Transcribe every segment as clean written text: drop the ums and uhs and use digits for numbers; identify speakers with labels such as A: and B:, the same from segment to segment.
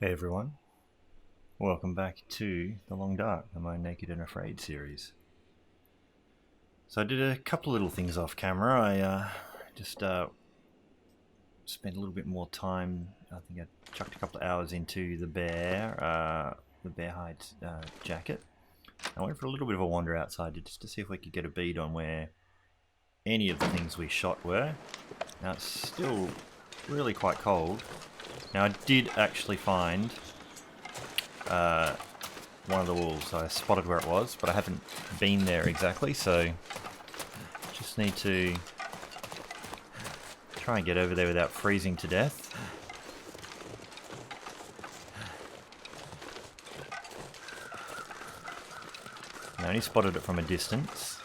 A: Hey everyone, welcome back to The Long Dark, the My Naked and Afraid series. So I did a couple of little things off camera. I just spent a little bit more time. I think I chucked a couple of hours into the bear hide jacket. I went for a little bit of a wander outside just to see if we could get a bead on where any of the things we shot were. Now it's still really quite cold. Now I did actually find one of the wolves. I spotted where it was, but I haven't been there exactly, so just need to try and get over there without freezing to death. I only spotted it from a distance.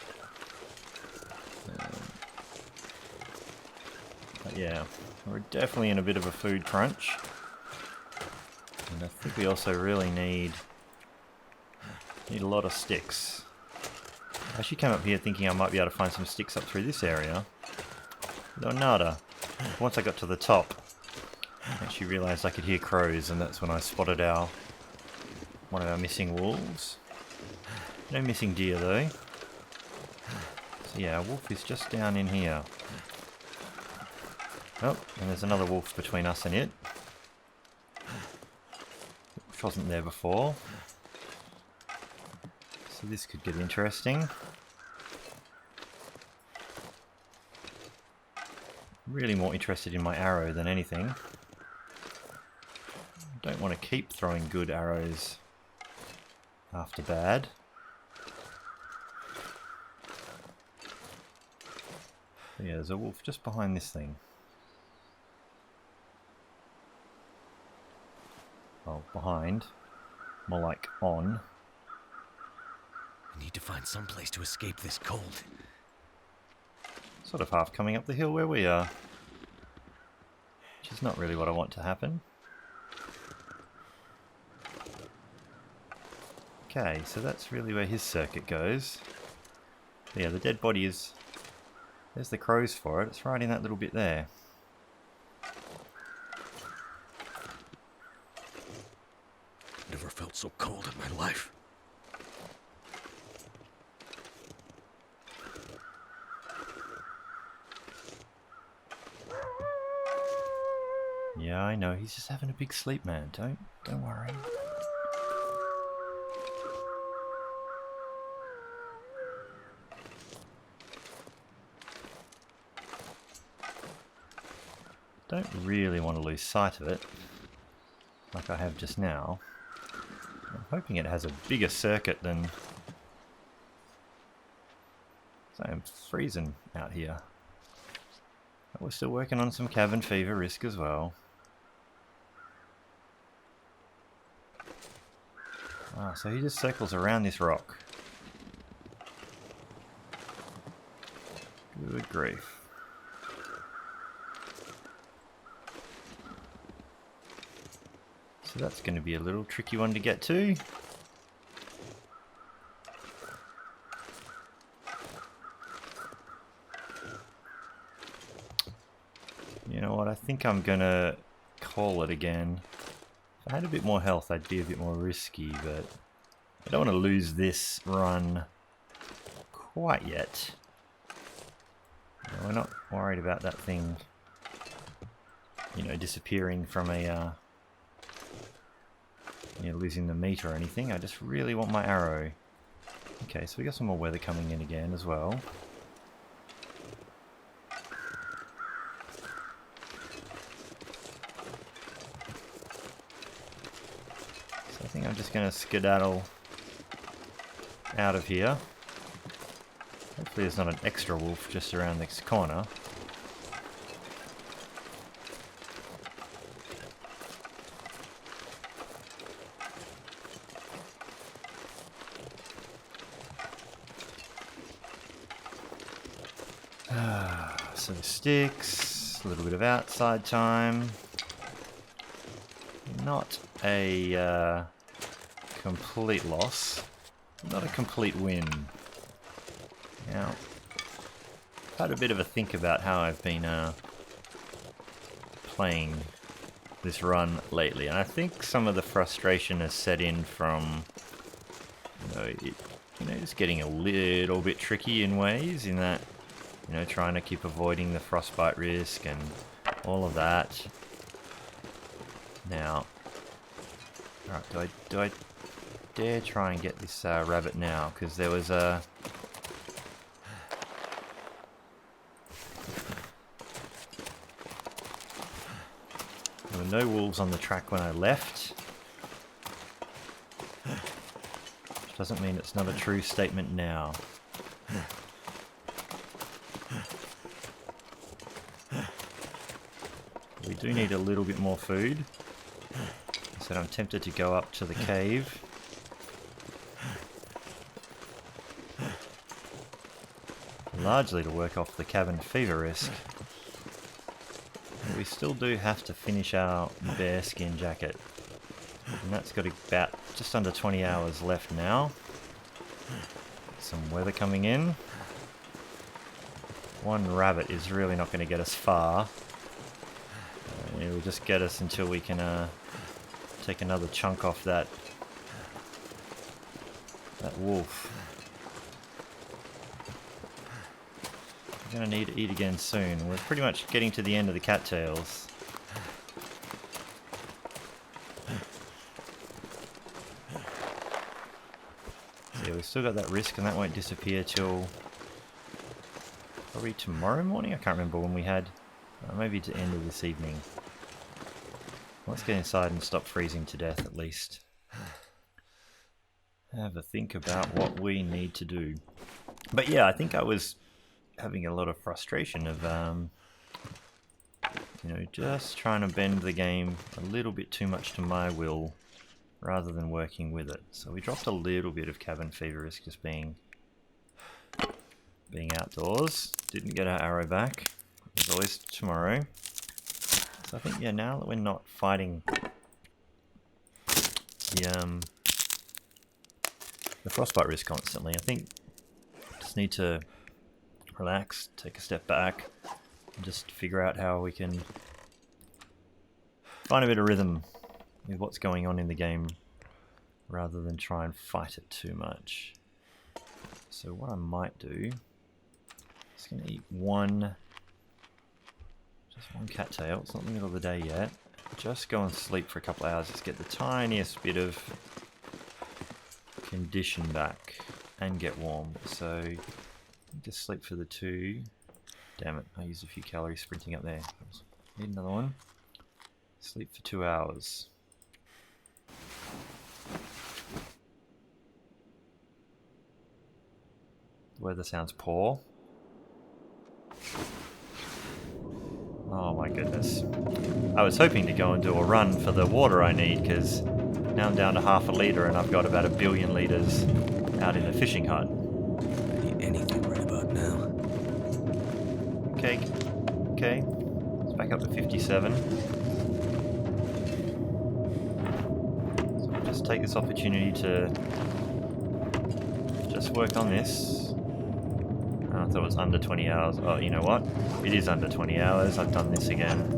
A: But yeah, we're definitely in a bit of a food crunch. And I think we also really need a lot of sticks. I actually came up here thinking I might be able to find some sticks up through this area. No nada. Once I got to the top, I actually realised I could hear crows, and that's when I spotted one of our missing wolves. No missing deer though. So yeah, our wolf is just down in here. Oh, and there's another wolf between us and it, which wasn't there before. So this could get interesting. Really more interested in my arrow than anything. Don't want to keep throwing good arrows after bad. But yeah, there's a wolf just behind this thing. Well, behind. More like on.
B: I need to find some place to escape this cold.
A: Sort of half coming up the hill where we are. Which is not really what I want to happen. Okay, so that's really where his circuit goes. But yeah, the dead body is... There's the crows for it. It's right in that little bit there.
B: Never felt so cold in my life.
A: Yeah, I know. He's just having a big sleep, man. Don't worry. Don't really want to lose sight of it, like I have just now. I'm hoping it has a bigger circuit than... So I'm freezing out here. But we're still working on some cabin fever risk as well. Ah, so he just circles around this rock. Good grief. So that's going to be a little tricky one to get to. You know what, I think I'm going to call it again. If I had a bit more health, I'd be a bit more risky, but I don't want to lose this run quite yet. No, we're not worried about that thing, you know, disappearing from a, losing the meat or anything. I just really want my arrow. Okay, so we got some more weather coming in again as well. I think I'm just going to skedaddle out of here. Hopefully there's not an extra wolf just around this corner. Some sticks, a little bit of outside time. Not a complete loss, not a complete win. Now, I've had a bit of a think about how I've been playing this run lately, and I think some of the frustration has set in from, it's getting a little bit tricky in ways, in that, trying to keep avoiding the frostbite risk and all of that. Now, alright, do I dare try and get this rabbit now? Because there was a... There were no wolves on the track when I left. Which doesn't mean it's not a true statement now. We do need a little bit more food. I said I'm tempted to go up to the cave. Largely to work off the cabin fever risk. But we still do have to finish our bearskin jacket. And that's got about just under 20 hours left now. Some weather coming in. One rabbit is really not going to get us far. It will just get us until we can take another chunk off that wolf. We're going to need to eat again soon. We're pretty much getting to the end of the cattails. So yeah, we've still got that risk, and that won't disappear till probably tomorrow morning. I can't remember when we had. Maybe to the end of this evening. Let's get inside and stop freezing to death at least. Have a think about what we need to do. But yeah, I think I was having a lot of frustration of, just trying to bend the game a little bit too much to my will rather than working with it. So we dropped a little bit of cabin fever risk just being outdoors. Didn't get our arrow back. There's always tomorrow. So I think, yeah, now that we're not fighting the frostbite risk constantly, I think just need to relax, take a step back, and just figure out how we can find a bit of rhythm with what's going on in the game rather than try and fight it too much. So what I might do is going to eat just one cattail. It's not the middle of the day yet. Just go and sleep for a couple of hours. Just get the tiniest bit of condition back and get warm. So just sleep for the 2. Damn it, I used a few calories sprinting up there. Need another one. Sleep for 2 hours. The weather sounds poor. Oh my goodness. I was hoping to go and do a run for the water I need, because now I'm down to half a litre and I've got about 1 billion litres out in the fishing hut.
B: I need anything right about now.
A: Okay. It's back up to 57. So I'll just take this opportunity to just work on this. I thought it was under 20 hours. Oh, you know what? It is under 20 hours. I've done this again.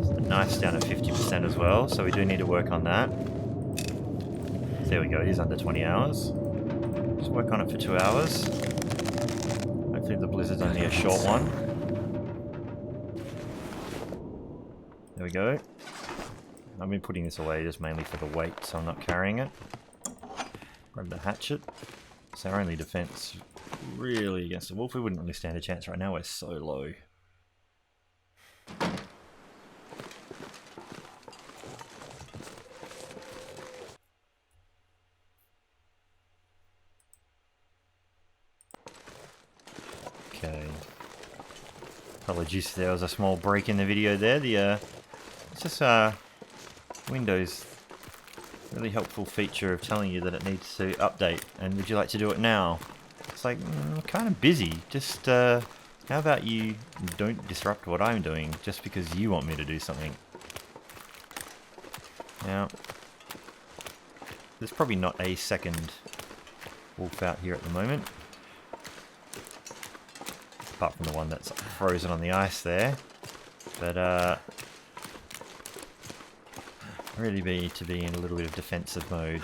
A: So the knife's down at 50% as well, so we do need to work on that. There we go, it is under 20 hours. Just work on it for 2 hours. Hopefully the blizzard's only a short one. There we go. I've been putting this away just mainly for the weight, so I'm not carrying it. Grab the hatchet. It's our only defense really against the wolf. We wouldn't really stand a chance right now, we're so low. Okay. Apologies, there was a small break in the video there. It's just Windows really helpful feature of telling you that it needs to update, and would you like to do it now? It's like, I'm kind of busy. Just, how about you don't disrupt what I'm doing just because you want me to do something? Now, there's probably not a second wolf out here at the moment. Apart from the one that's frozen on the ice there. But, really be to be in a little bit of defensive mode.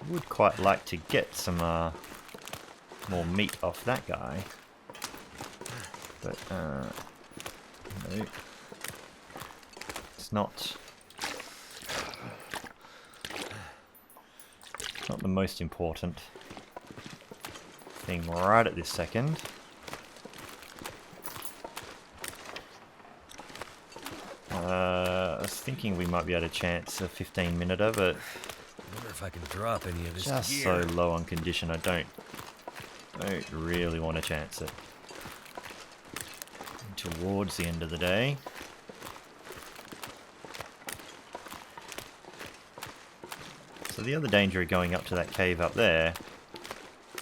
A: Would quite like to get some more meat off that guy, but no, it's not the most important thing right at this second. I was thinking we might be able to chance a 15-minute, but
B: I wonder if I can drop any of this
A: just
B: gear.
A: so low on condition, I don't really want to chance it. Towards the end of the day. So the other danger of going up to that cave up there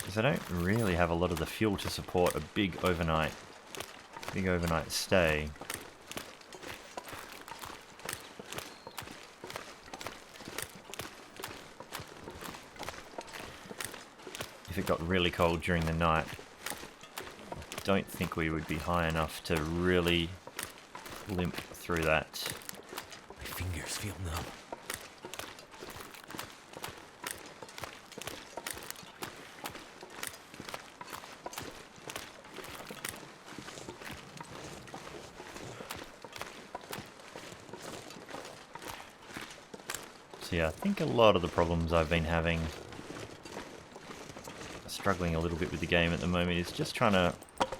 A: is I don't really have a lot of the fuel to support a big overnight stay. If it got really cold during the night, I don't think we would be high enough to really limp through that.
B: My fingers feel numb.
A: So yeah, I think a lot of the problems I've been having, struggling a little bit with the game at the moment, is just trying to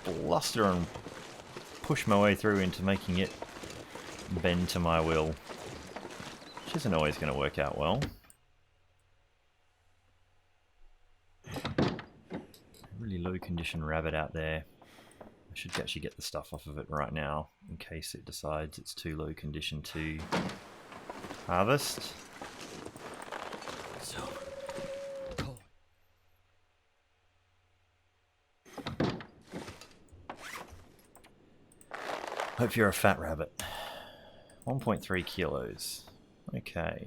A: bluster and push my way through into making it bend to my will, which isn't always going to work out well. Really low condition rabbit out there. I should actually get the stuff off of it right now in case it decides it's too low condition to harvest.
B: So cold.
A: Hope you're a fat rabbit. 1.3 kilos. Okay.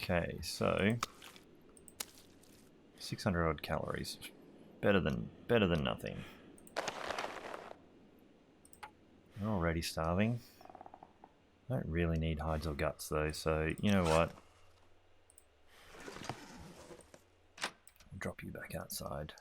A: Okay, so 600 odd calories. Better than nothing. I'm already starving. I don't really need hides or guts though, so you know what? I'll drop you back outside.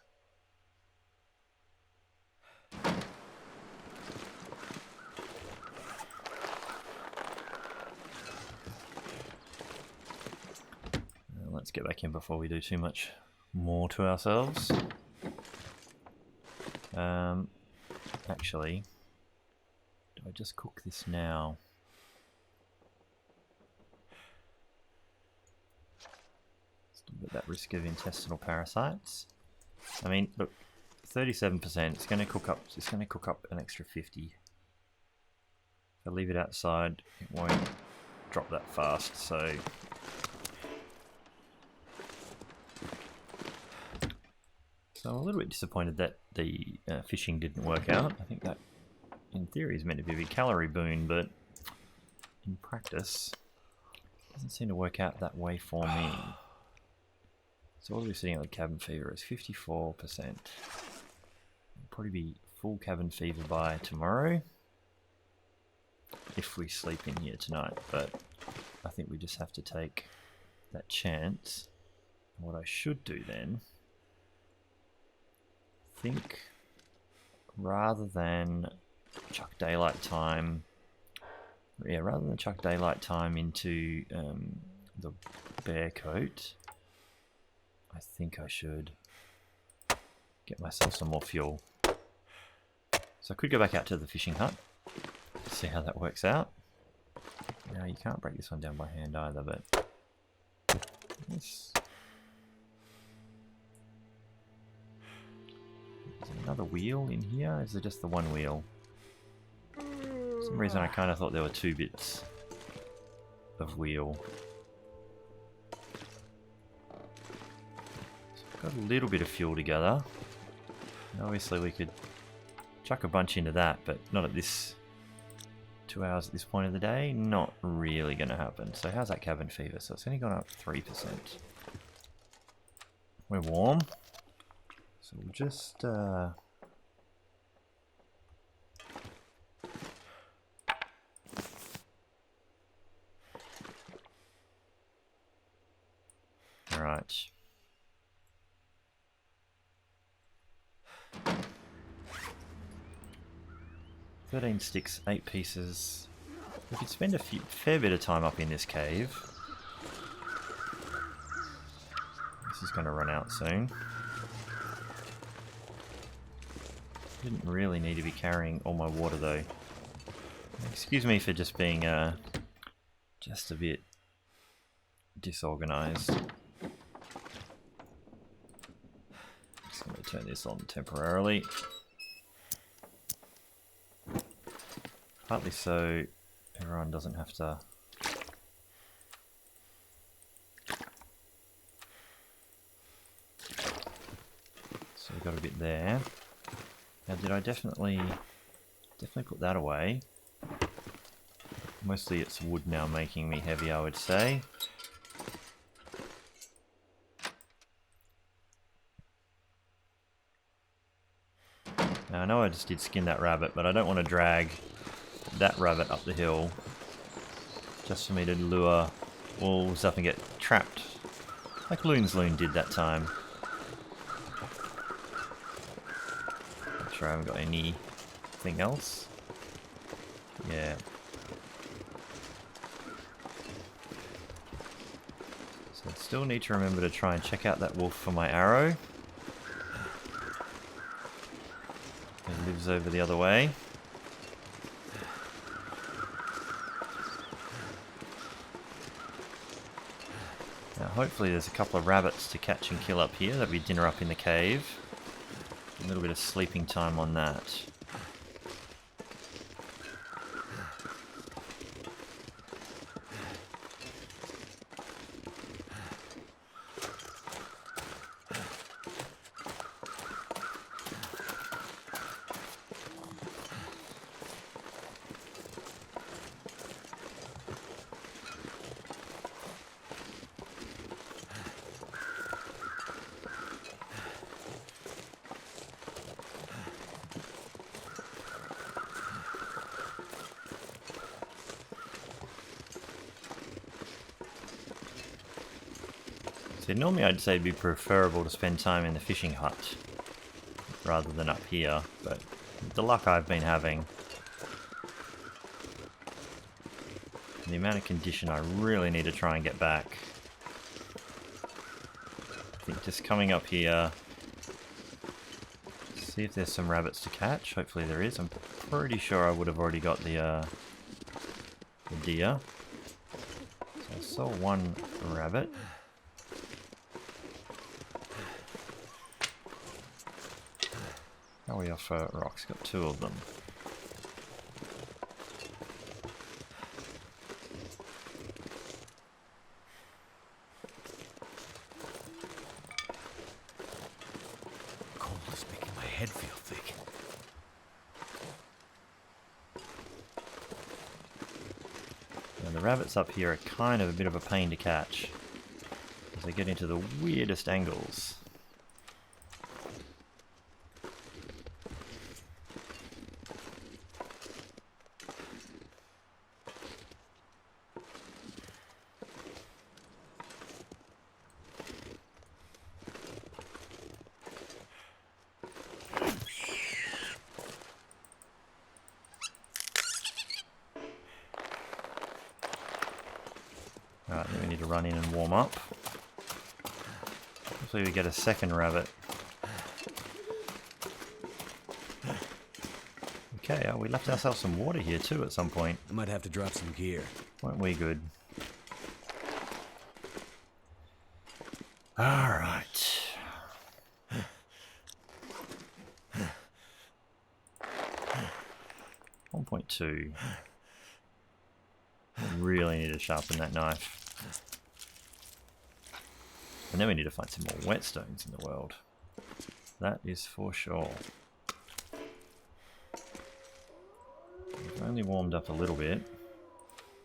A: Let's get back in before we do too much more to ourselves. Actually, do I just cook this now? Still got that risk of intestinal parasites. I mean, look, 37%. It's going to cook up. It's going to cook up an extra 50. If I leave it outside, it won't drop that fast. So. So I'm a little bit disappointed that the fishing didn't work out. I think that, in theory, is meant to be a big calorie boon, but in practice, it doesn't seem to work out that way for me. So what are we sitting on with cabin fever? Is 54%. It'll probably be full cabin fever by tomorrow, if we sleep in here tonight. But I think we just have to take that chance. What I should do then, think rather than chuck daylight time into the bear coat, I think I should get myself some more fuel. So I could go back out to the fishing hut, see how that works out. Now you can't break this one down by hand either, but this. Is there another wheel in here? Is there just the one wheel? For some reason I kind of thought there were two bits of wheel. So I've got a little bit of fuel together. And obviously we could chuck a bunch into that, but not at this 2 hours at this point of the day, not really going to happen. So how's that cabin fever? So it's only gone up 3%. We're warm. So we'll just... Right. 13 sticks, 8 pieces. We could spend a fair bit of time up in this cave. This is going to run out soon. Didn't really need to be carrying all my water though. Excuse me for just being just a bit disorganized. Just going to turn this on temporarily. Partly so everyone doesn't have to... So we've got a bit there. Now did I definitely put that away? Mostly it's wood now making me heavy, I would say. Now I know I just did skin that rabbit, but I don't want to drag that rabbit up the hill just for me to lure wolves up and get trapped like Loon's Loon did that time. Not sure I haven't got anything else. Yeah. So I still need to remember to try and check out that wolf for my arrow. It lives over the other way. Hopefully there's a couple of rabbits to catch and kill up here. That'll be dinner up in the cave. A little bit of sleeping time on that. So normally I'd say it'd be preferable to spend time in the fishing hut rather than up here, but the luck I've been having, the amount of condition I really need to try and get back. I think just coming up here, see if there's some rabbits to catch. Hopefully there is. I'm pretty sure I would have already got the deer. So I saw one rabbit. How are we off rocks? Got 2 of them.
B: Cold is making my head feel thick.
A: Now the rabbits up here are kind of a bit of a pain to catch, as they get into the weirdest angles. Alright, then we need to run in and warm up. Hopefully we get a second rabbit. Okay, we left ourselves some water here too at some point.
B: I might have to drop some gear.
A: Weren't we good? Alright. 1.2. Really need to sharpen that knife. And then we need to find some more whetstones in the world. That is for sure. If only warmed up a little bit.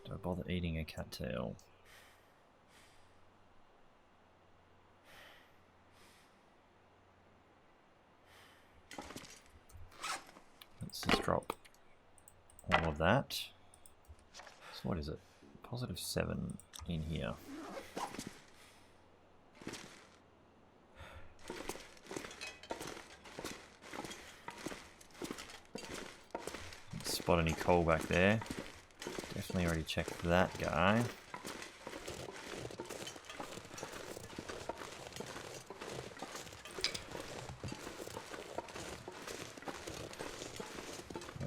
A: Do I bother eating a cattail? Let's just drop all of that. So what is it? Positive 7 in here. Spot any coal back there. Definitely already checked that guy.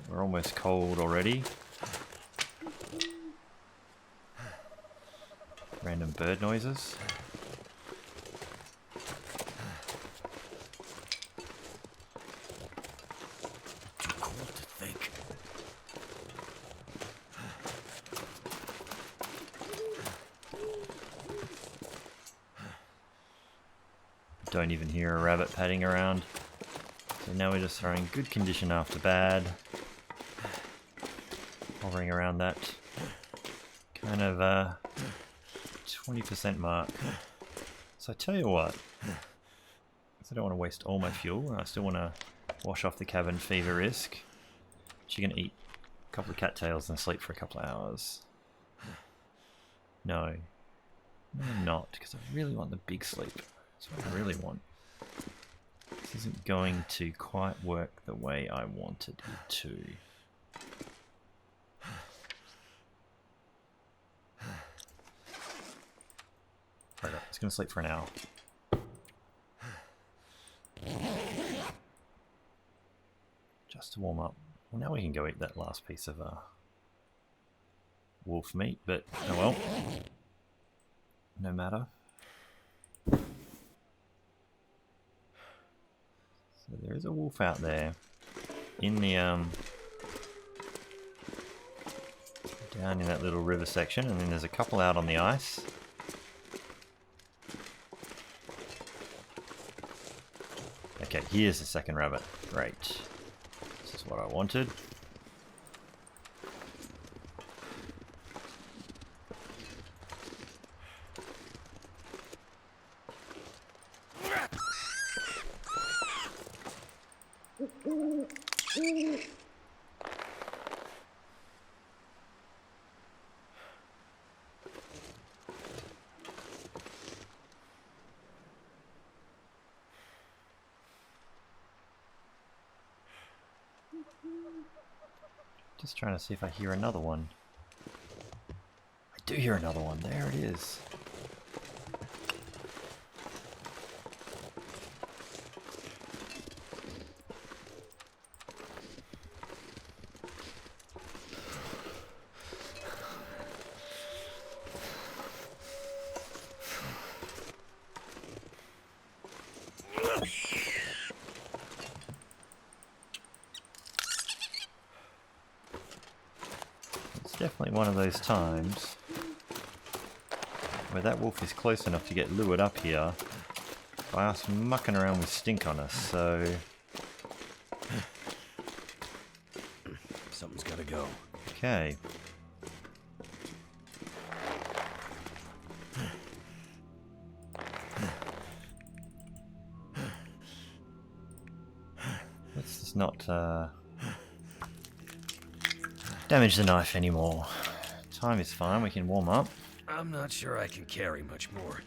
A: We're almost cold already. Random bird noises.
B: Too cold to think.
A: Don't even hear a rabbit padding around. So now we're just throwing good condition after bad. Hovering around that kind of 20% mark. So I tell you what, I don't want to waste all my fuel. I still want to wash off the cabin fever risk. She's going to eat a couple of cattails and sleep for a couple of hours. No. No, I'm not, because I really want the big sleep. That's what I really want. This isn't going to quite work the way I wanted it to. Right, it's going to sleep for an hour. Just to warm up. Well, now we can go eat that last piece of wolf meat, but oh well. No matter. So there is a wolf out there in the down in that little river section, and then there's a couple out on the ice. Okay, here's the second rabbit. Great. This is what I wanted. Just trying to see if I hear another one. I do hear another one. There it is. Definitely one of those times where that wolf is close enough to get lured up here by us mucking around with stink on us, so...
B: Something's gotta go.
A: Okay. Let's just not, damage the knife anymore. Time is fine, we can warm up.
B: I'm not sure I can carry much more.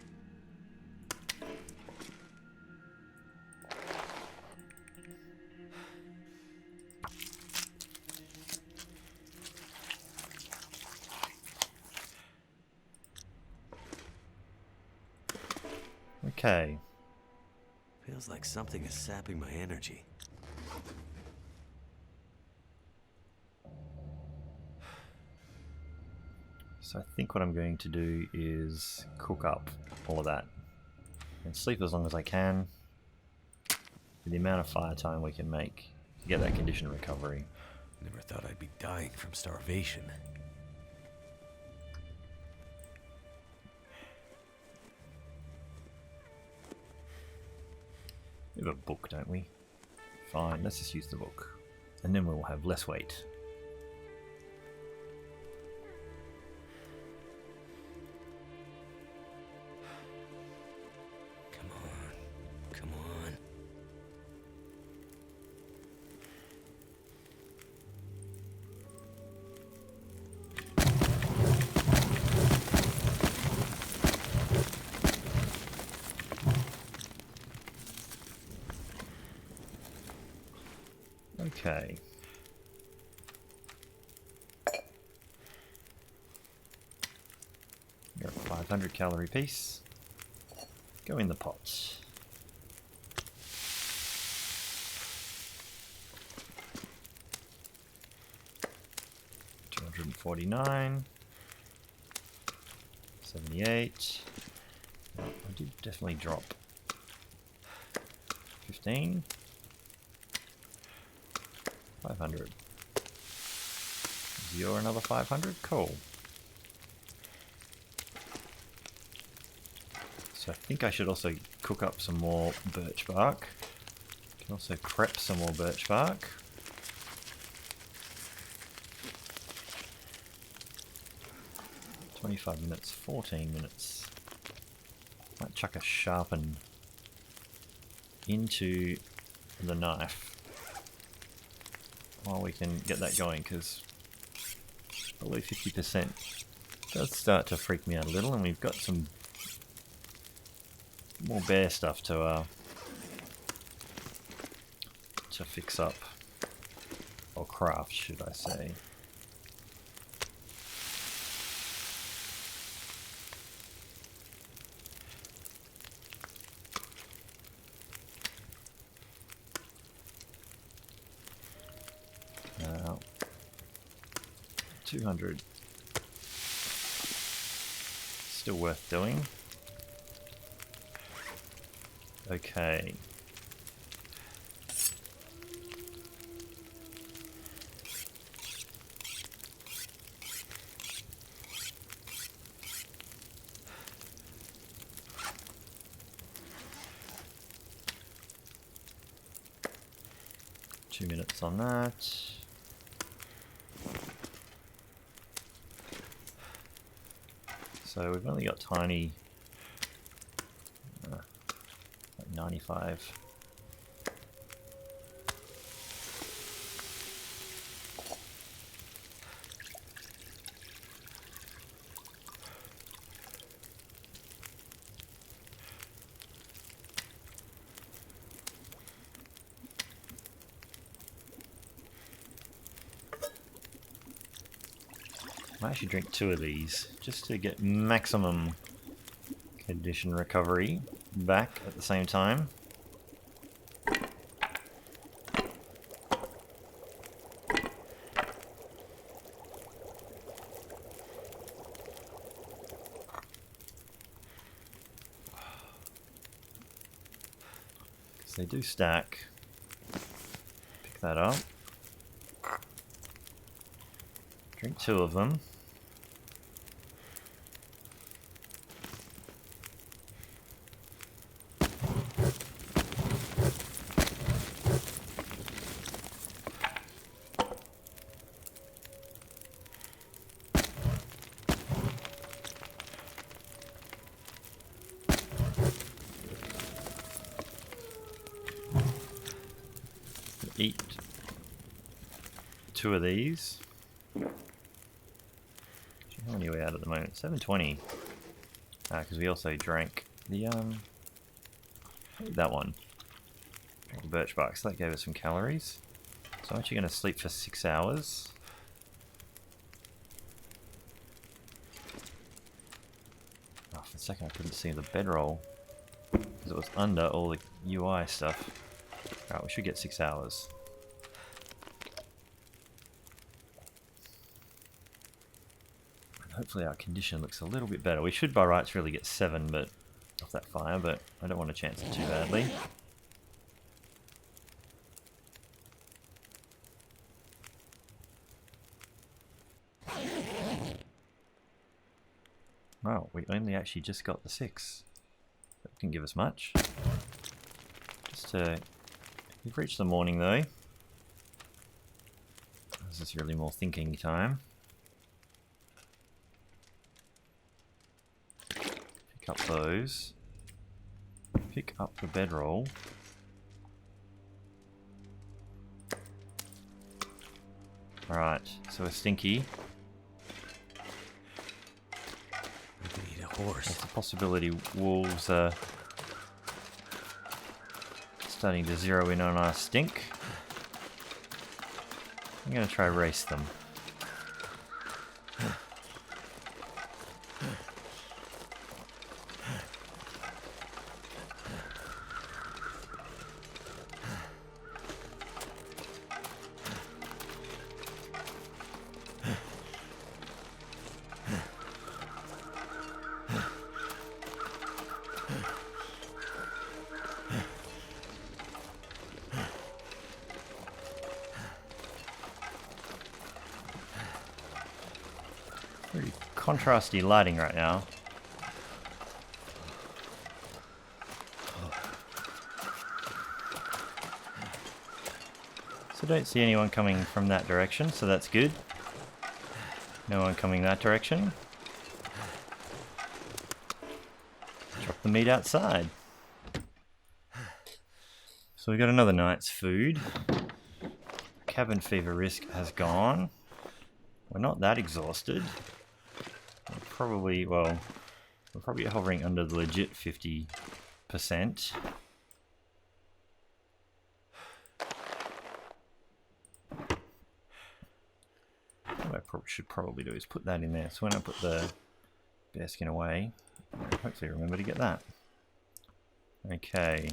A: Okay.
B: Feels like something is sapping my energy.
A: So I think what I'm going to do is cook up all of that and sleep as long as I can with the amount of fire time we can make to get that condition recovery.
B: Never thought I'd be dying from starvation.
A: We have a book, don't we? Fine, let's just use the book. And then we'll have less weight. Okay. You're a 500 calorie piece. Go in the pot. $249. 78. I did definitely drop 15. 500. Is your another 500? Cool. So I think I should also cook up some more birch bark. Can also prep some more birch bark. $25 minutes, 14 minutes. Might chuck a sharpen into the knife while we can get that going, because below 50% does start to freak me out a little, and we've got some more bare stuff to fix up, or craft, should I say. Now, 200. Still worth doing. Okay. Two minutes on that. So we've only got tiny, like 95. I actually drink 2 of these just to get maximum condition recovery back at the same time. Because they do stack. Pick that up. Drink 2 of them. Eat 2 of these. How many are we at the moment? 720. Because we also drank the that one. Drank the birch bark, so that gave us some calories. So I'm actually going to sleep for 6 hours. Oh, for a second I couldn't see the bedroll because it was under all the UI stuff. Alright, we should get 6 hours. And hopefully our condition looks a little bit better. We should by rights really get 7 but off that fire, but I don't want to chance it too badly. Well, we only actually just got the 6. That didn't give us much. Just to... We've reached the morning though. This is really more thinking time. Pick up those. Pick up the bedroll. Alright, so we're stinky.
B: We need a horse.
A: There's a possibility wolves are starting to zero in on our stink. I'm going to try race them. Pretty contrasty lighting right now. So don't see anyone coming from that direction, so that's good. No one coming that direction. Drop the meat outside. So we got another night's food. Cabin fever risk has gone. We're not that exhausted. We're probably hovering under the legit 50%. What I should probably do is put that in there. So when I put the bear skin away, I'll hopefully remember to get that. Okay.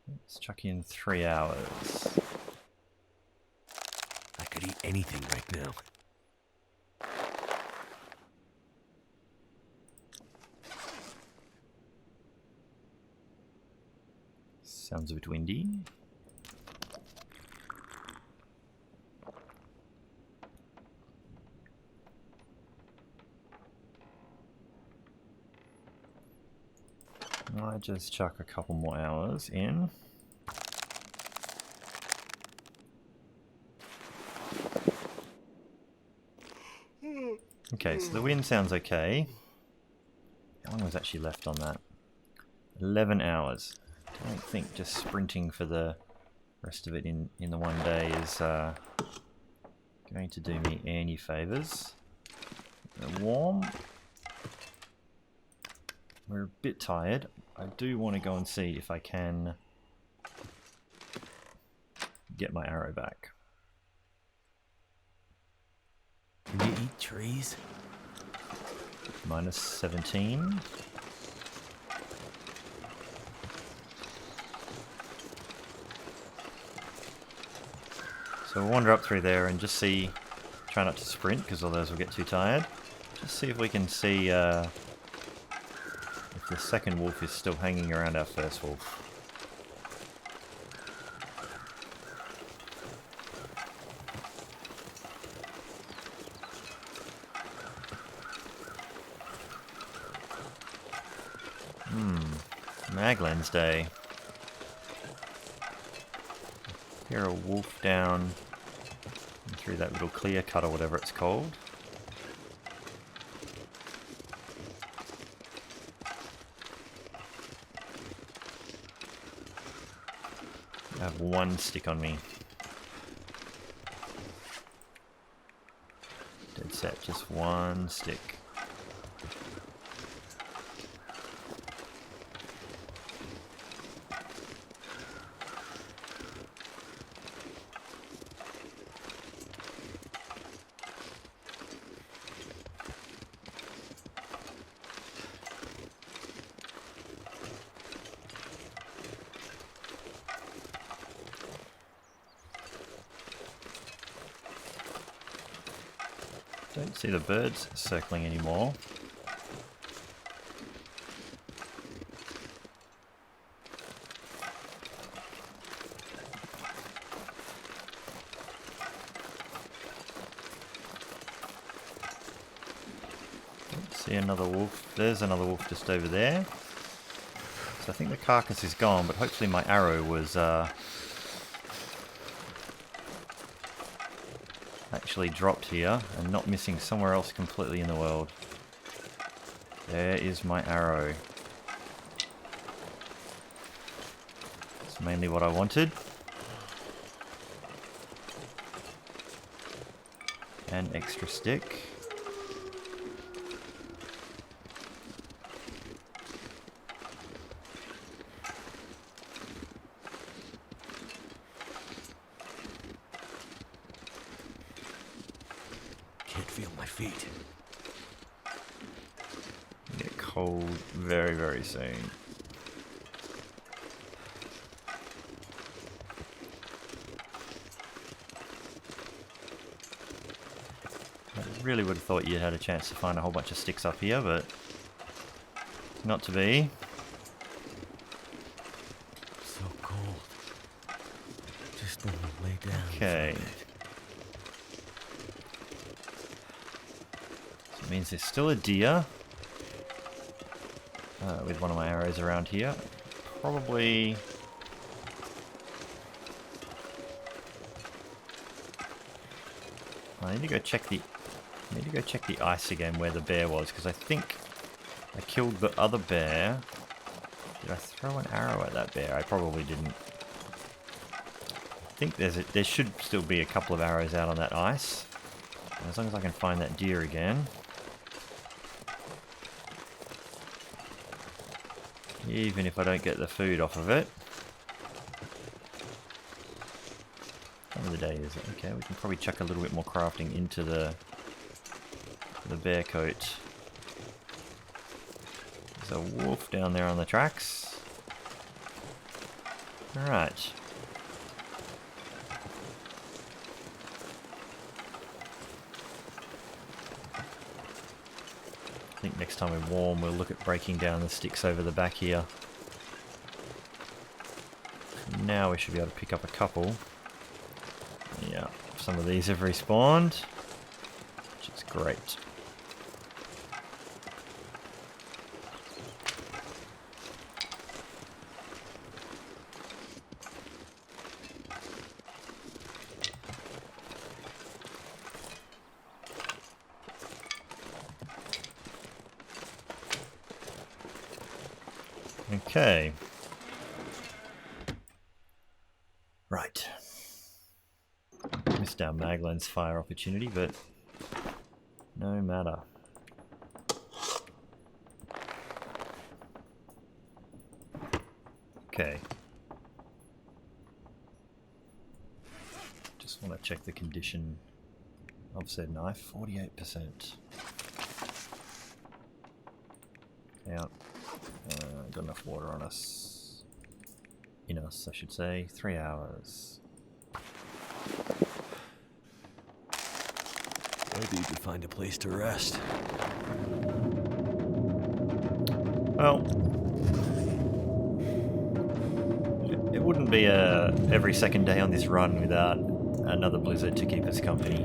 A: Let's chuck in 3 hours.
B: I could eat anything right now.
A: Sounds a bit windy. I just chuck a couple more hours in. Okay, so the wind sounds okay. How long was actually left on that? 11 hours. I don't think just sprinting for the rest of it in the one day is going to do me any favours. They're warm. We're a bit tired. I do want to go and see if I can get my arrow back.
B: Can you eat trees?
A: Minus 17. So we'll wander up through there and just see, try not to sprint because otherwise we'll get too tired. Just see if we can see if the second wolf is still hanging around our first wolf. Maglens Day. Hear a wolf down through that little clear cut or whatever it's called. I have one stick on me. Dead set, just one stick. Don't see the birds circling anymore. Don't see another wolf. There's another wolf just over there. So I think the carcass is gone, but hopefully my arrow was actually dropped here and not missing somewhere else completely in the world. There is my arrow. That's mainly what I wanted. An extra stick.
B: feet.
A: Get cold very, very soon. I really would have thought you'd had a chance to find a whole bunch of sticks up here, but not to be.
B: So cold. Just let me lay down.
A: Okay. So it means there's still a deer with one of my arrows around here. Probably. I need to go check the. I need to go check the ice again where the bear was, because I think I killed the other bear. Did I throw an arrow at that bear? I probably didn't. I think there should still be a couple of arrows out on that ice. As long as I can find that deer again. Even if I don't get the food off of it. Time of the day is it? Okay, we can probably chuck a little bit more crafting into the bear coat. There's a wolf down there on the tracks. Alright. I think next time we're warm we'll look at breaking down the sticks over the back here. Now we should be able to pick up a couple. Yeah, some of these have respawned, which is great. Okay. Right. Missed our Maglan's fire opportunity, but no matter. Okay. Just want to check the condition of said knife. 48%. Out. Got enough water on us. In us, I should say. 3 hours.
B: Maybe you could find a place to rest.
A: Well, it wouldn't be every second day on this run without another blizzard to keep us company.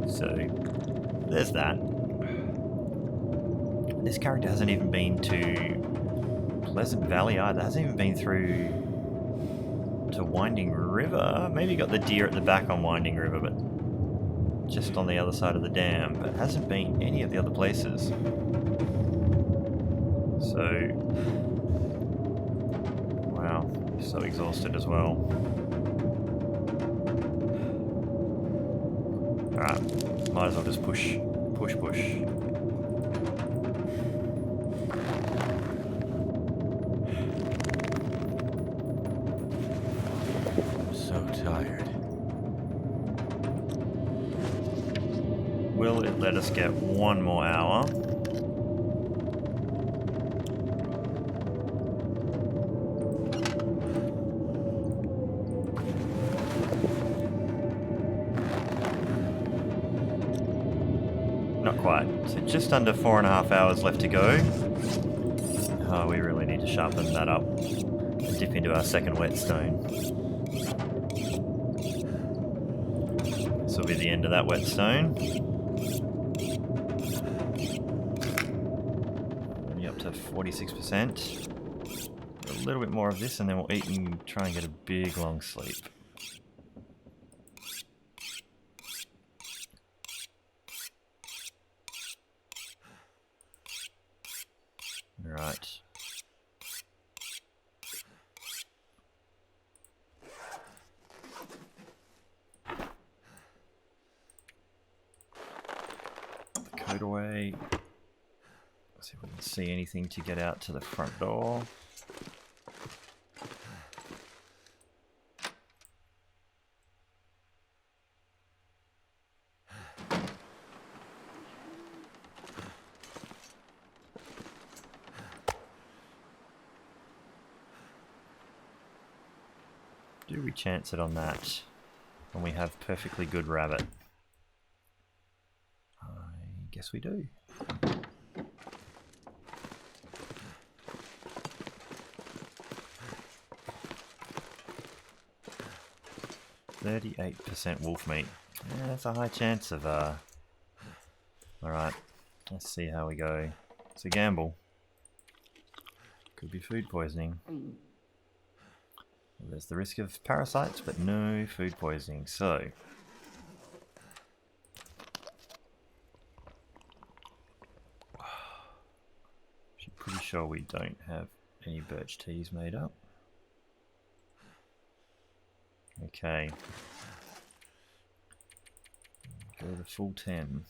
A: So, there's that. This character hasn't even been to Pleasant Valley either. Hasn't even been through to Winding River. Maybe got the deer at the back on Winding River, but just on the other side of the dam. But hasn't been any of the other places. So, wow, so exhausted as well. Alright, might as well just push.
B: Tired.
A: Will it let us get one more hour? Not quite. So just under 4.5 hours left to go. Oh, we really need to sharpen that up and dip into our second whetstone. This will be the end of that whetstone. Only up to 46%. A little bit more of this and then we'll eat and try and get a big long sleep. Right. Coat away. Let's see if we can see anything to get out to the front door. Do we chance it on that when we have perfectly good rabbit? I guess we do. %38 wolf meat. Yeah, that's a high chance of Alright, let's see how we go. It's a gamble. Could be food poisoning. There's the risk of parasites, but no food poisoning, so... I'm pretty sure we don't have any birch teas made up. Okay. Go to full 10.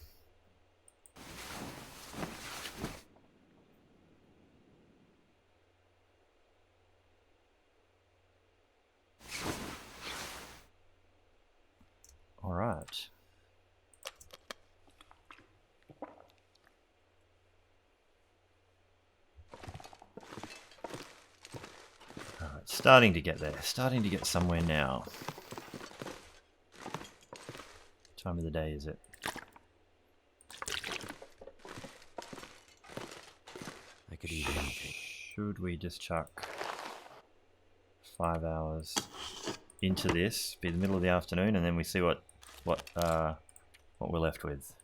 A: Alright. Alright, starting to get there. Starting to get somewhere now. What time of the day is it?
B: I could eat anything.
A: Should we just chuck 5 hours into this, be the middle of the afternoon, and then we see what we're left with?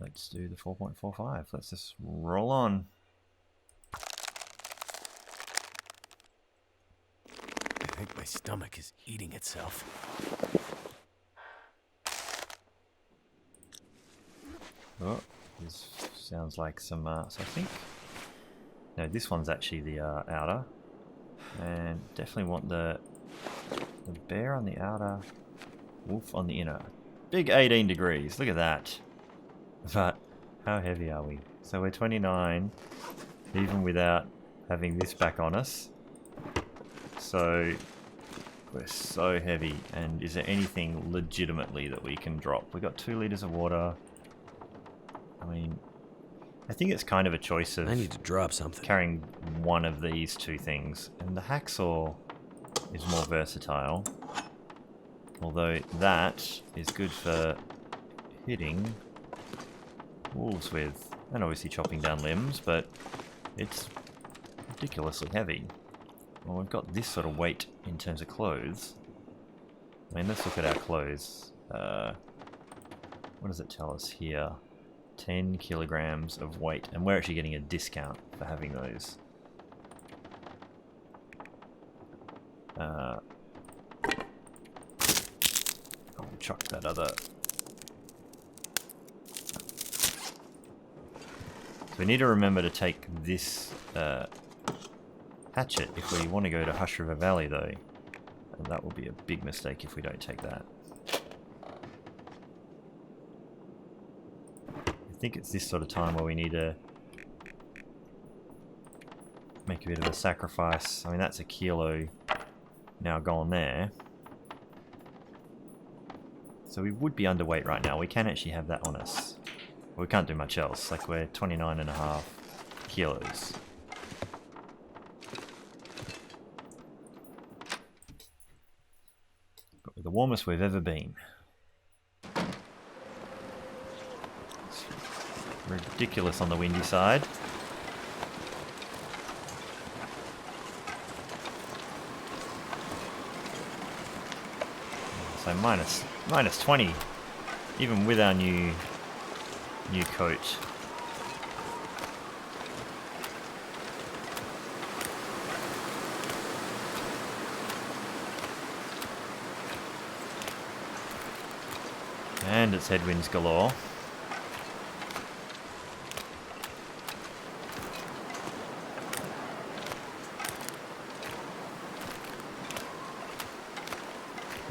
A: Let's do the 4.45. Let's just roll on.
B: I think my stomach is eating itself.
A: Oh, this sounds like some. So I think no, this one's actually the outer, and definitely want the bear on the outer, wolf on the inner. Big 18 degrees. Look at that. But how heavy are we? So we're 29, even without having this back on us. So we're so heavy. And is there anything legitimately that we can drop? We got 2 liters of water. I mean, I think it's kind of a choice of
B: I need to drop something.
A: carrying one of these 2 things. And the hacksaw is more versatile. Although that is good for hitting wolves with, and obviously chopping down limbs, but it's ridiculously heavy. Well, we've got this sort of weight in terms of clothes. I mean, let's look at our clothes. What does it tell us here? 10 kilograms of weight, and we're actually getting a discount for having those. I'll chuck that other. So we need to remember to take this hatchet if we want to go to Hush River Valley, though. And that will be a big mistake if we don't take that. I think it's this sort of time where we need to make a bit of a sacrifice. I mean, that's a kilo now gone there. So we would be underweight right now. We can actually have that on us. We can't do much else. Like, we're 29.5 kilos. But we're the warmest we've ever been. It's ridiculous on the windy side. So minus 20, even with our new coat. And it's headwinds galore.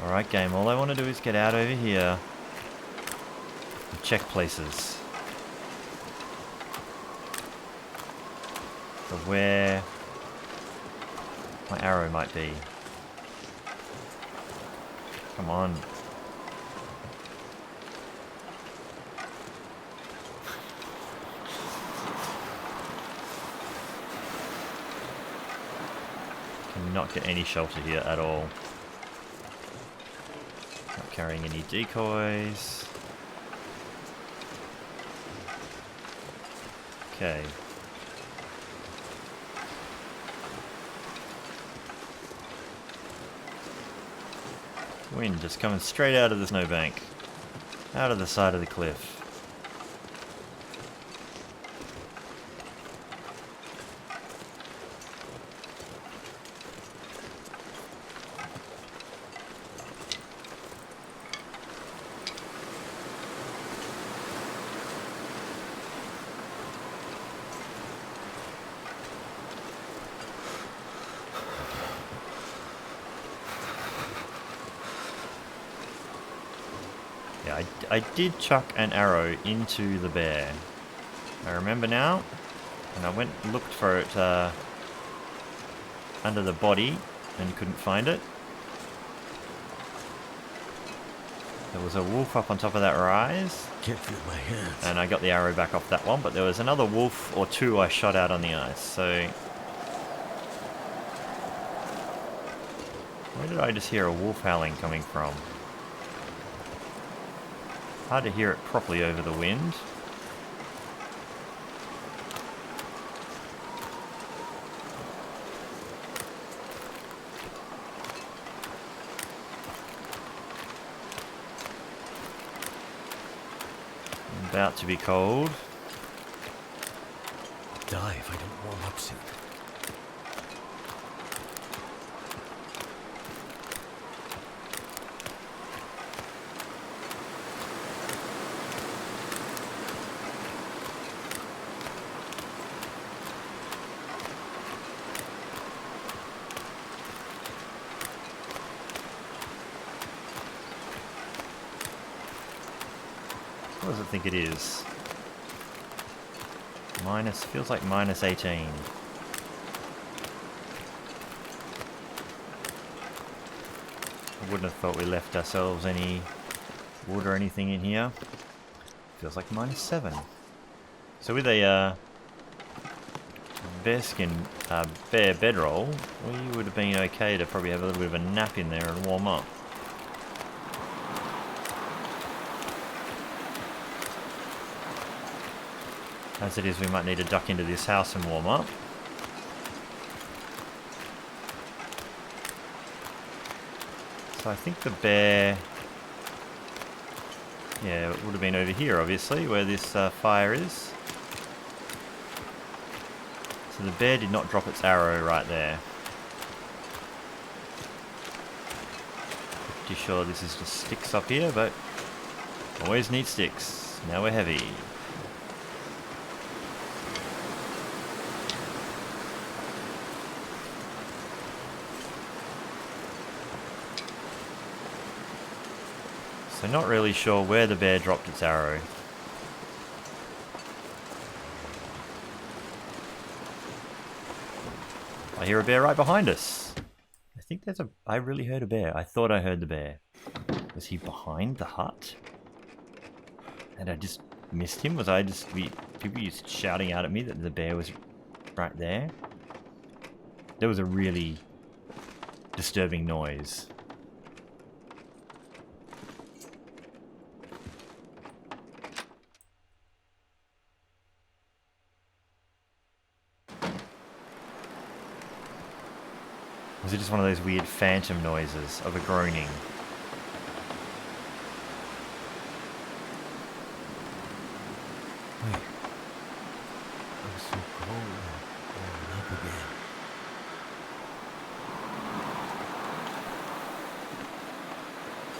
A: Alright game, all I want to do is get out over here and check places. For where my arrow might be. Come on. not get any shelter here at all. Not carrying any decoys. Okay. Wind just coming straight out of the snowbank. Out of the side of the cliff. Yeah, I did chuck an arrow into the bear. I remember now. And I went and looked for it under the body and couldn't find it. There was a wolf up on top of that rise.
B: Can't feel my hands.
A: And I got the arrow back off that one, but there was another wolf or two I shot out on the ice, so... Where did I just hear a wolf howling coming from? Hard to hear it properly over the wind. I'm about to be cold.
B: I'll die if I don't warm up soon.
A: What does it think it is? Feels like minus 18. I wouldn't have thought we left ourselves any wood or anything in here. Feels like minus 7. So with a bear bedroll, we would have been okay to probably have a little bit of a nap in there and warm up. As it is, we might need to duck into this house and warm up. So I think the bear... Yeah, it would have been over here, obviously, where this fire is. So the bear did not drop its arrow right there. Pretty sure this is just sticks up here, but always need sticks. Now we're heavy. So not really sure where the bear dropped its arrow. I hear a bear right behind us. I think there's a... I really heard a bear. I thought I heard the bear. Was he behind the hut? And I just missed him? Was I just... People just shouting out at me that the bear was right there? There was a really disturbing noise. Was it just one of those weird phantom noises of a groaning?
B: Wait. I'm so cold and warming up again.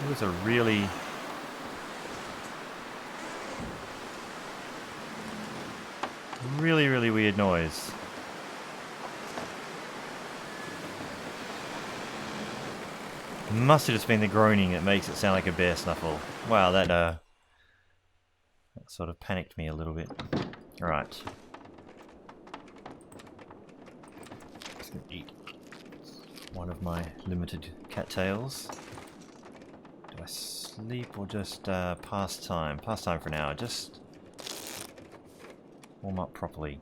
A: It was a really... really weird noise. Must have just been the groaning that makes it sound like a bear snuffle. Wow, that sort of panicked me a little bit. Alright. Just gonna eat one of my limited cattails. Do I sleep or just pass time? Pass time for an hour. Just warm up properly.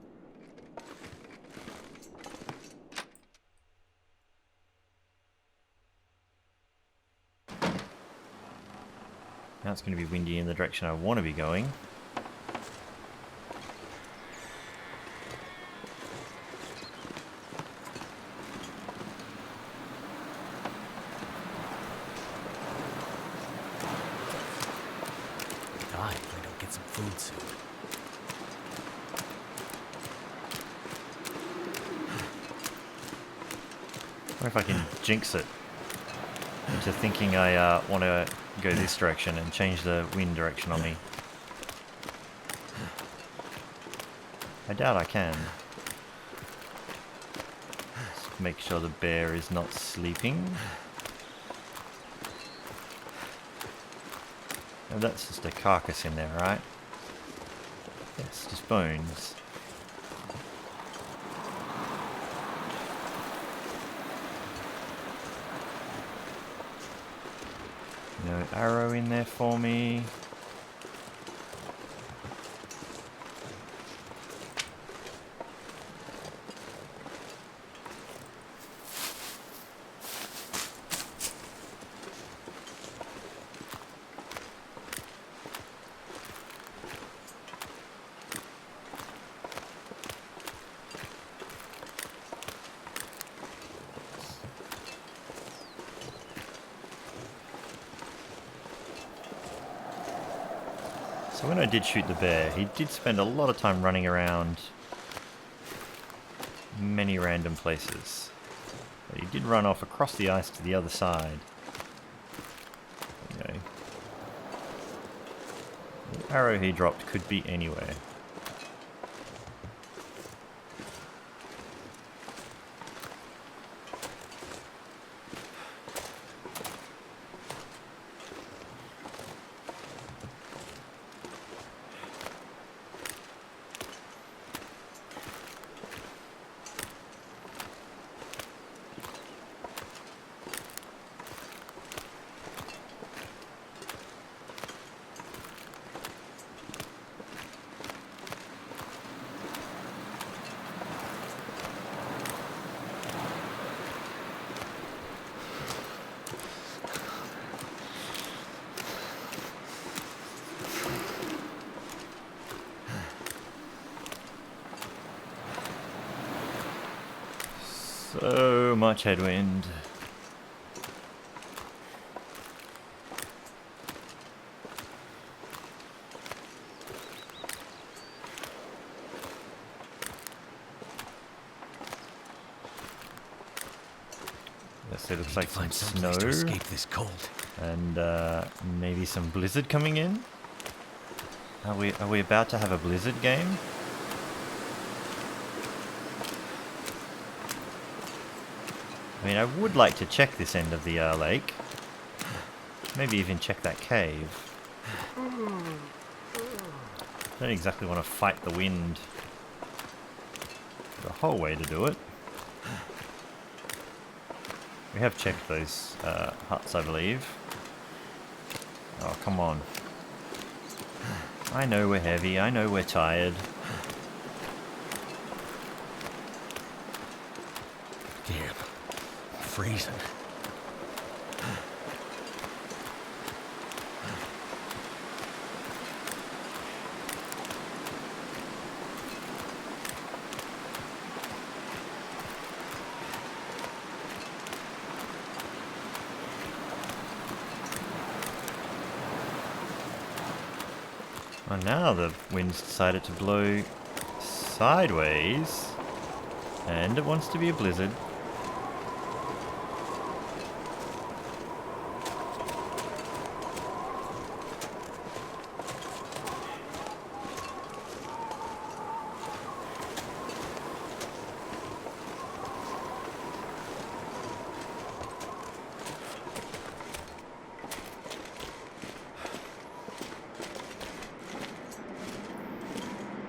A: Now it's going to be windy in the direction I want to be going.
B: Die if I don't get some food soon.
A: I wonder if I can jinx it into thinking I want to go this direction and change the wind direction on me. I doubt I can. Just make sure the bear is not sleeping. Oh, that's just a carcass in there, right? Yes, just bones. No arrow in there for me. So when I did shoot the bear, he did spend a lot of time running around many random places. But he did run off across the ice to the other side. You know, the arrow he dropped could be anywhere. So much headwind. Yes, it looks like some snow
B: to escape this cold.
A: and maybe some blizzard coming in. Are we about to have a blizzard game? I mean, I would like to check this end of the lake. Maybe even check that cave. Don't exactly want to fight the wind the whole way to do it. We have checked those huts, I believe. Oh, come on. I know we're heavy, I know we're tired.
B: Damn. Freezing.
A: Oh, now the wind's decided to blow sideways, and it wants to be a blizzard.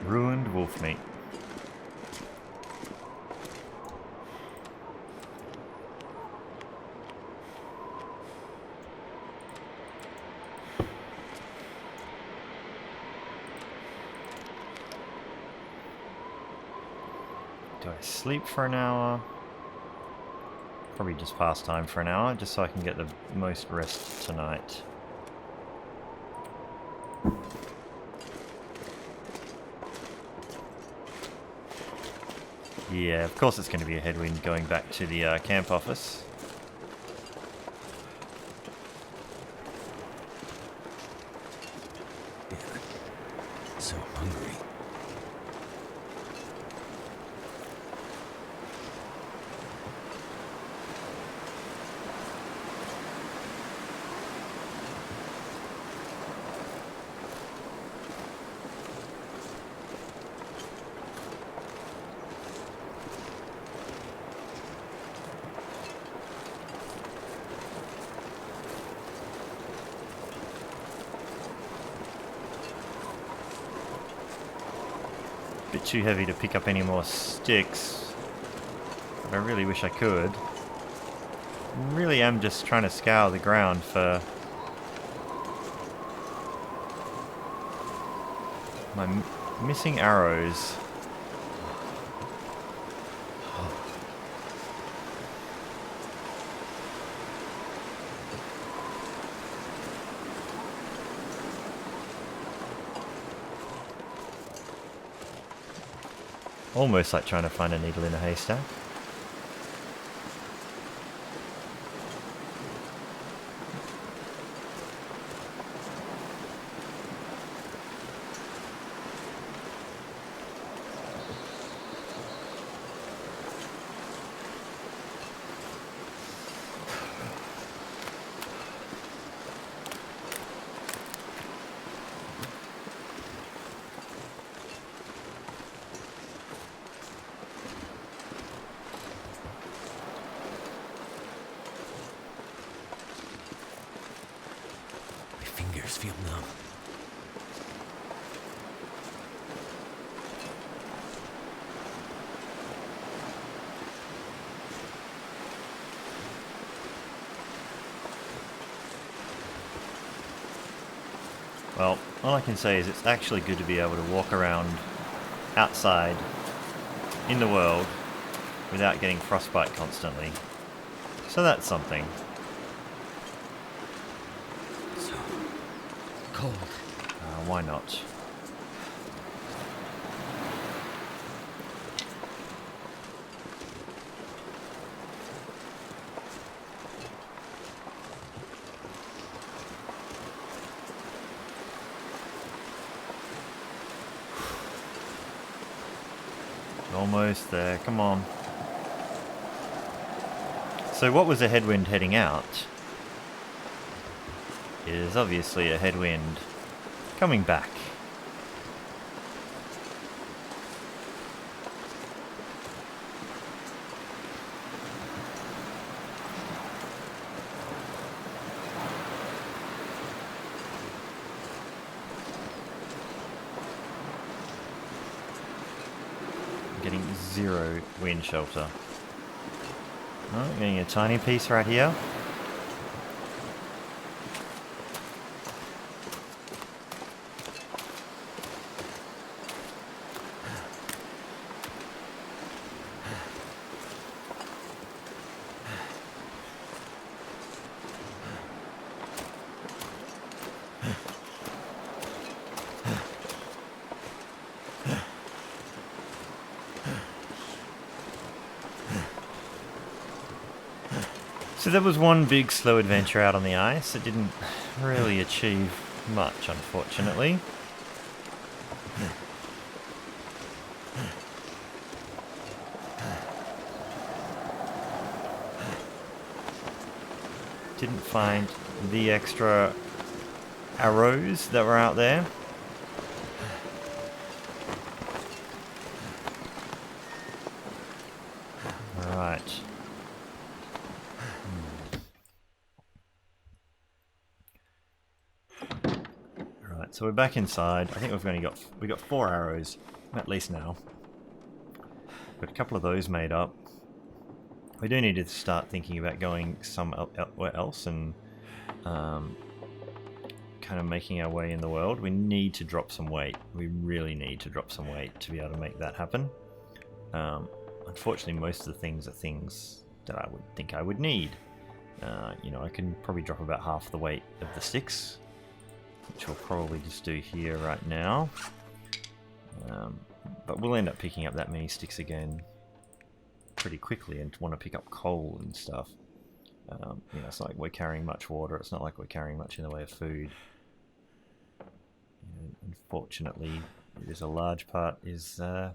A: Ruined wolf meat. Do I sleep for an hour? Probably just pass time for an hour, just so I can get the most rest tonight. Yeah, of course it's going to be a headwind going back to the camp office.
B: So hungry.
A: Bit too heavy to pick up any more sticks, but I really wish I could. Really am just trying to scour the ground for my missing arrows. Almost like trying to find a needle in a haystack.
B: Fingers feel numb.
A: Well, all I can say is it's actually good to be able to walk around outside in the world without getting frostbite constantly. So that's something.
B: So cold.
A: Why not? Almost there, come on. So what was a headwind heading out is obviously a headwind coming back. Getting 0 wind shelter. Oh, getting a tiny piece right here. So there was one big slow adventure out on the ice. It didn't really achieve much, unfortunately. Didn't find the extra arrows that were out there. Right. Right, so we're back inside. I think we got 4 arrows, at least now. Got a couple of those made up. We do need to start thinking about going somewhere else and kind of making our way in the world. We need to drop some weight. We really need to drop some weight to be able to make that happen. Unfortunately, most of the things are things that I would think I would need. You know, I can probably drop about half the weight of the sticks, which we'll probably just do here right now. But we'll end up picking up that many sticks again pretty quickly and want to pick up coal and stuff. It's not like we're carrying much water. It's not like we're carrying much in the way of food. Unfortunately, there's a large part is all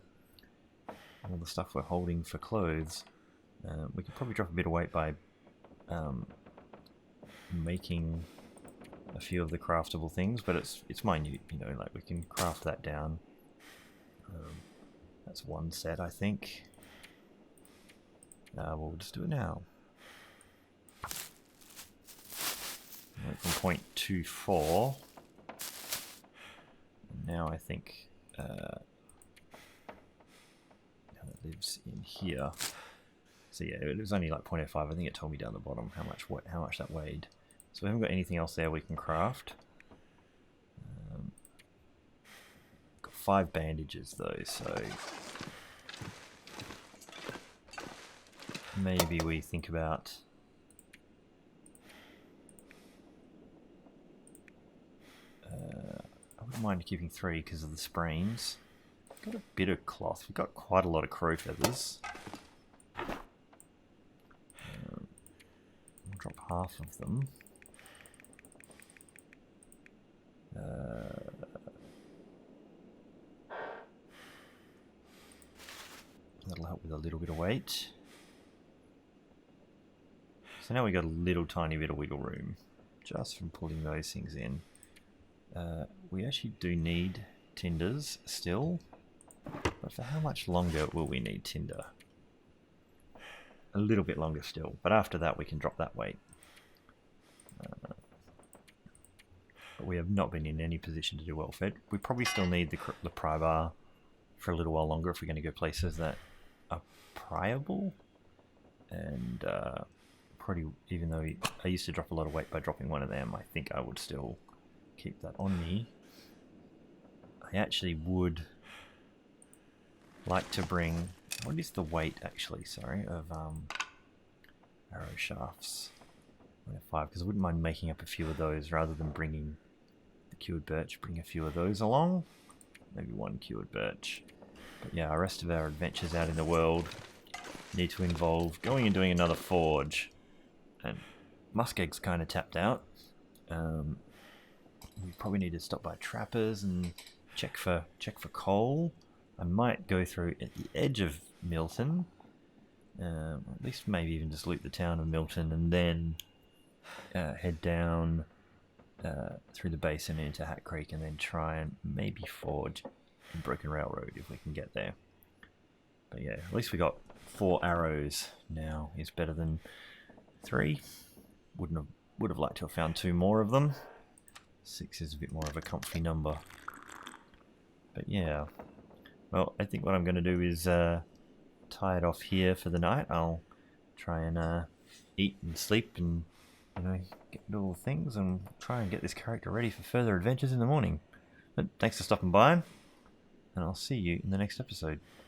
A: the stuff we're holding for clothes. We could probably drop a bit of weight by making a few of the craftable things, but it's minute, like we can craft that down. That's one set, I think. We'll just do it now. Went from 0.24. Now I think it lives in here. So yeah, it was only like 0.05. I think it told me down the bottom how much that weighed. So we haven't got anything else there we can craft. Got 5 bandages though, so maybe we think about I wouldn't mind keeping 3 because of the sprains. Got a bit of cloth. We've got quite a lot of crow feathers. I'll drop half of them. That'll help with a little bit of weight. So now we've got a little tiny bit of wiggle room just from pulling those things in. We actually do need tinders still, but for how much longer will we need tinder? A little bit longer still, but after that we can drop that weight. But we have not been in any position to do well fed. We probably still need the pry bar for a little while longer if we're going to go places that are pryable. And even though I used to drop a lot of weight by dropping one of them, I think I would still keep that on me. I actually would like to bring, what is the weight actually, sorry, of arrow shafts? 5, because I wouldn't mind making up a few of those rather than bringing the cured birch. Bring a few of those along, maybe 1 cured birch. But yeah, the rest of our adventures out in the world need to involve going and doing another forge. And Muskeg's kind of tapped out. We probably need to stop by trappers and check for coal. I might go through at the edge of Milton, at least maybe even just loot the town of Milton, and then head down through the basin into Hat Creek, and then try and maybe forge in Broken Railroad if we can get there. But yeah, at least we got 4 arrows now. Is better than 3. Would have liked to have found 2 more of them. 6 is a bit more of a comfy number. But yeah, well, I think what I'm going to do is tie it off here for the night. I'll try and eat and sleep and get little things and try and get this character ready for further adventures in the morning. But thanks for stopping by, and I'll see you in the next episode.